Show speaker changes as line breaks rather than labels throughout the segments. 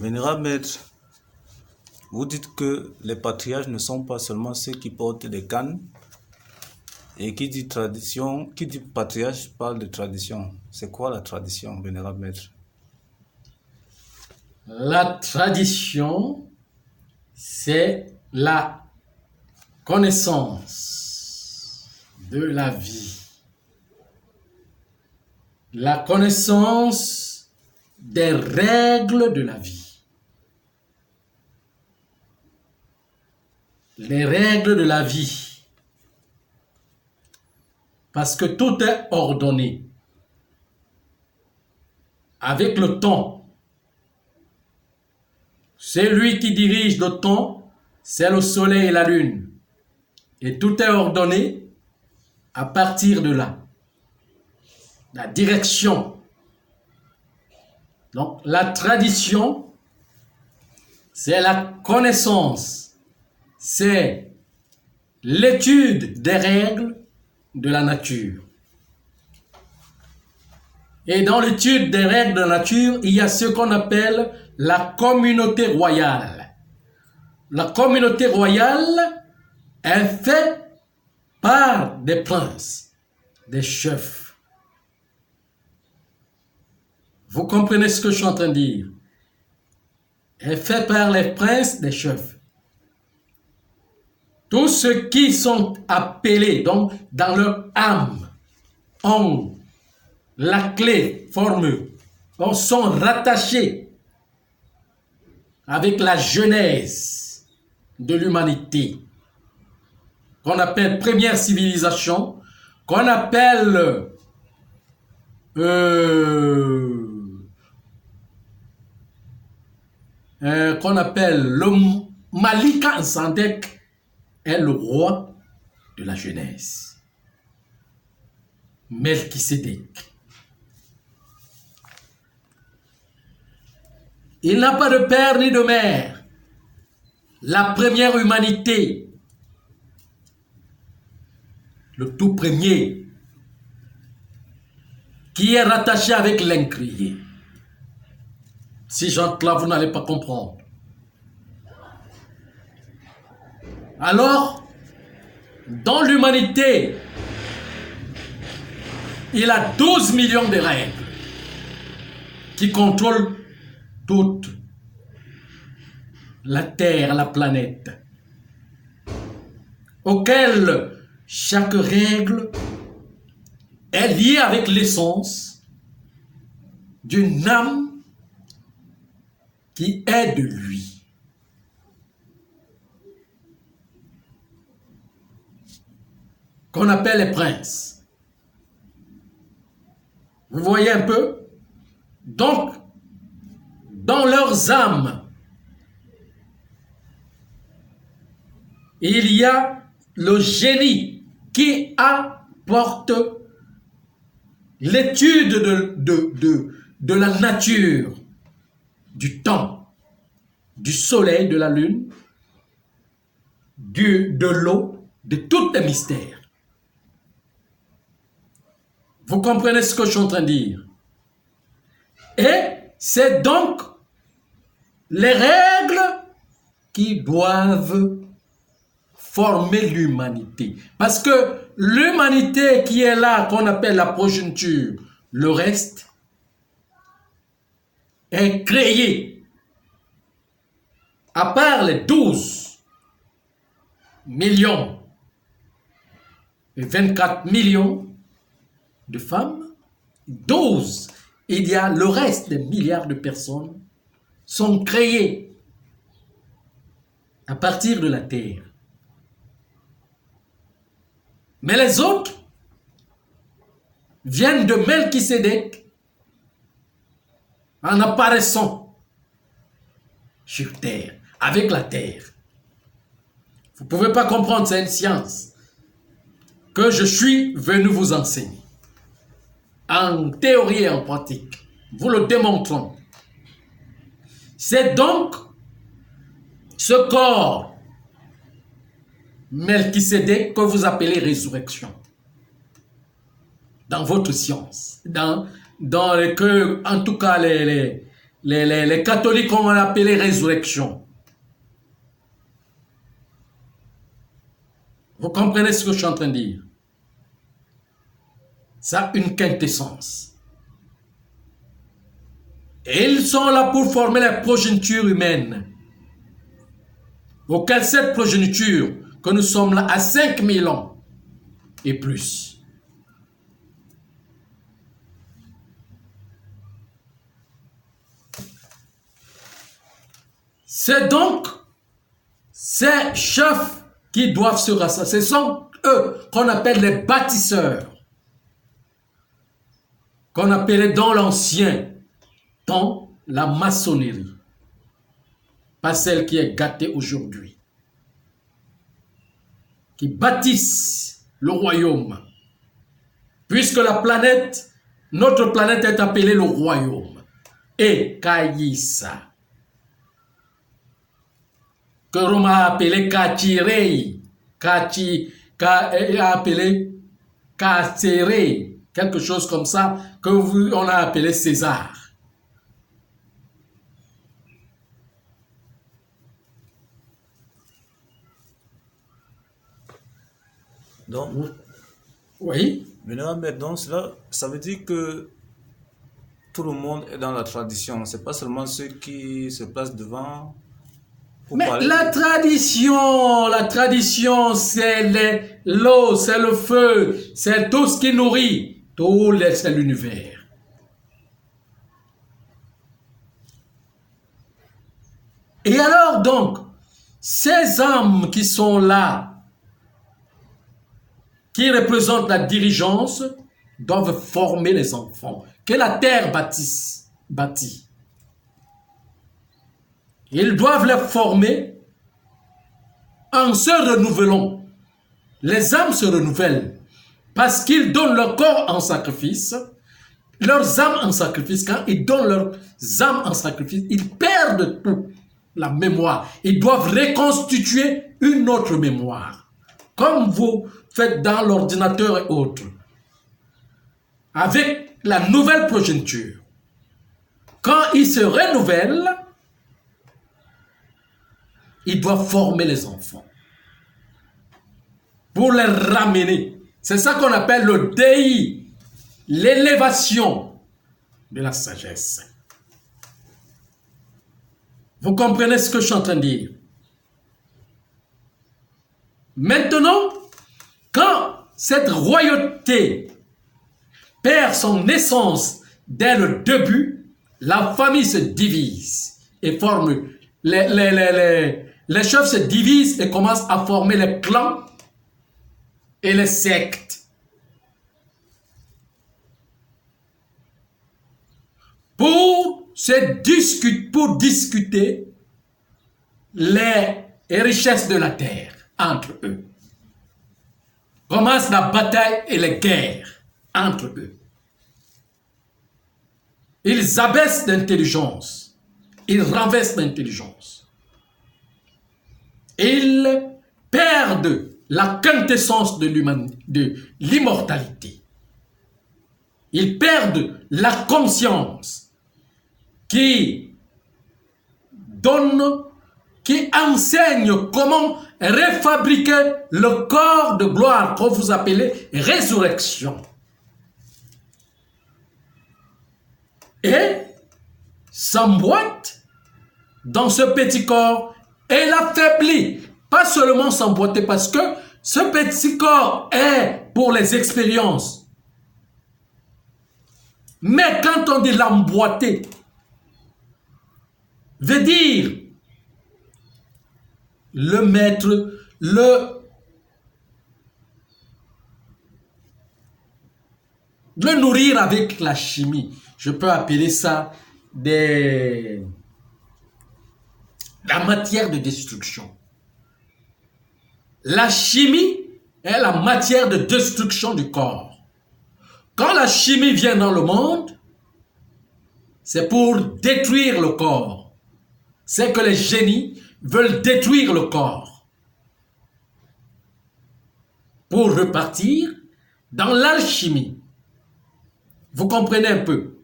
Vénérable maître, vous dites que les patriarches ne sont pas seulement ceux qui portent des cannes, et qui dit tradition, qui dit patriarche parle de tradition. C'est quoi la tradition, vénérable maître?
La tradition, c'est la connaissance de la vie. La connaissance des règles de la vie. Les règles de la vie. Parce que tout est ordonné. Avec le temps. C'est lui qui dirige le temps, c'est le soleil et la lune. Et tout est ordonné à partir de là. La direction. Donc, la tradition, c'est la connaissance. C'est l'étude des règles de la nature. Et dans l'étude des règles de la nature, il y a ce qu'on appelle la communauté royale. La communauté royale est faite par des princes, des chefs. Vous comprenez ce que je suis en train de dire? Elle est faite par les princes, des chefs. Tous ceux qui sont appelés, donc dans leur âme, ont la clé formée, donc sont rattachés avec la genèse de l'humanité, qu'on appelle première civilisation, qu'on appelle le Malika Nsandek est le roi de la Genèse. Melchisédek. Il n'a pas de père ni de mère. La première humanité, le tout premier, qui est rattaché avec l'incrié. Si j'entre là, vous n'allez pas comprendre. Alors, dans l'humanité, il a 12 millions de règles qui contrôlent toute la Terre, la planète, auxquelles chaque règle est liée avec l'essence d'une âme qui est de lui. Qu'on appelle les princes. Vous voyez un peu? Donc, dans leurs âmes, il y a le génie qui apporte l'étude de la nature, du temps, du soleil, de la lune, de l'eau, de tous les mystères. Vous comprenez ce que je suis en train de dire? Et c'est donc les règles qui doivent former l'humanité. Parce que l'humanité qui est là, qu'on appelle la progéniture, le reste est créé à part les 12 millions et 24 millions de femmes, 12, il y a le reste des milliards de personnes sont créées à partir de la terre. Mais les autres viennent de Melchisédek en apparaissant sur terre, avec la terre. Vous ne pouvez pas comprendre, c'est une science que je suis venu vous enseigner. En théorie et en pratique, vous le démontrons. C'est donc ce corps Melchisédek que vous appelez résurrection. Dans votre science, dans que, en tout cas, les catholiques ont appelé résurrection. Vous comprenez ce que je suis en train de dire? Ça a une quintessence. Et ils sont là pour former la progéniture humaine. Auquel cette progéniture, que nous sommes là à 5000 ans et plus. C'est donc ces chefs qui doivent se rassembler. Ce sont eux qu'on appelle les bâtisseurs. Qu'on appelait dans l'ancien temps la maçonnerie. Pas celle qui est gâtée aujourd'hui. Qui bâtissent le royaume. Puisque la planète, notre planète est appelée le royaume. Et Kaïssa. Que Rome a appelé Kachirei. A appelé Katsere. Quelque chose comme ça que on a appelé César.
Donc,
oui.
Maintenant, cela, ça veut dire que tout le monde est dans la tradition. C'est pas seulement ceux qui se placent devant.
Mais la tradition, c'est l'eau, c'est le feu, c'est tout ce qui nourrit, c'est l'univers. Et alors donc, ces âmes qui sont là, qui représentent la dirigeance, doivent former les enfants que la terre bâtit. Ils doivent les former en se renouvelant. Les âmes se renouvellent parce qu'ils donnent leur corps en sacrifice, leurs âmes en sacrifice. Quand ils donnent leurs âmes en sacrifice, ils perdent tout, la mémoire. Ils doivent reconstituer une autre mémoire. Comme vous faites dans l'ordinateur et autres. Avec la nouvelle progéniture. Quand ils se renouvellent, ils doivent former les enfants. Pour les ramener. C'est ça qu'on appelle le DI. L'élévation de la sagesse. Vous comprenez ce que je suis en train de dire? Maintenant, quand cette royauté perd son essence dès le début, la famille se divise et forme. Les chefs se divisent et commencent à former les clans et les sectes. Pour discuter les richesses de la terre entre eux. Commence la bataille et les guerres entre eux. Ils abaissent l'intelligence. Ils renversent l'intelligence. Ils perdent la quintessence de l'immortalité. Ils perdent la conscience qui enseigne comment refabriquer le corps de gloire que vous appelez résurrection. Et s'emboîte dans ce petit corps et l'affaiblit. Pas seulement s'emboîter parce que ce petit corps est pour les expériences. Mais quand on dit l'emboîter, veut dire le mettre, le nourrir avec la chimie. Je peux appeler ça la matière de destruction. La chimie est la matière de destruction du corps. Quand la chimie vient dans le monde, c'est pour détruire le corps. C'est que les génies veulent détruire le corps pour repartir dans l'alchimie. Vous comprenez un peu?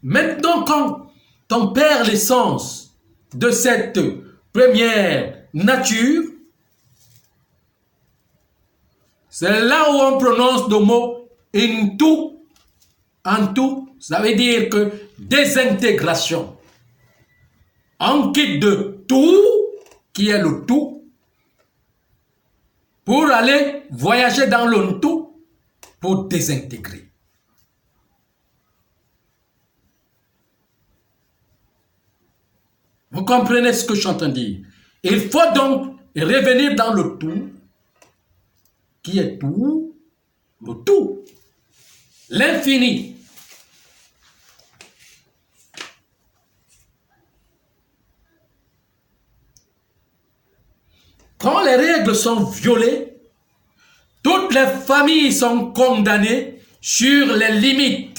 Maintenant, quand on perd l'essence de cette première nature, c'est là où on prononce le mot into. Into, ça veut dire que désintégration. On quitte de tout, qui est le tout, pour aller voyager dans le tout, pour désintégrer. Vous comprenez ce que je suis en train de dire? Il faut donc revenir dans le tout, qui est tout, le tout, l'infini. Quand les règles sont violées, toutes les familles sont condamnées sur les limites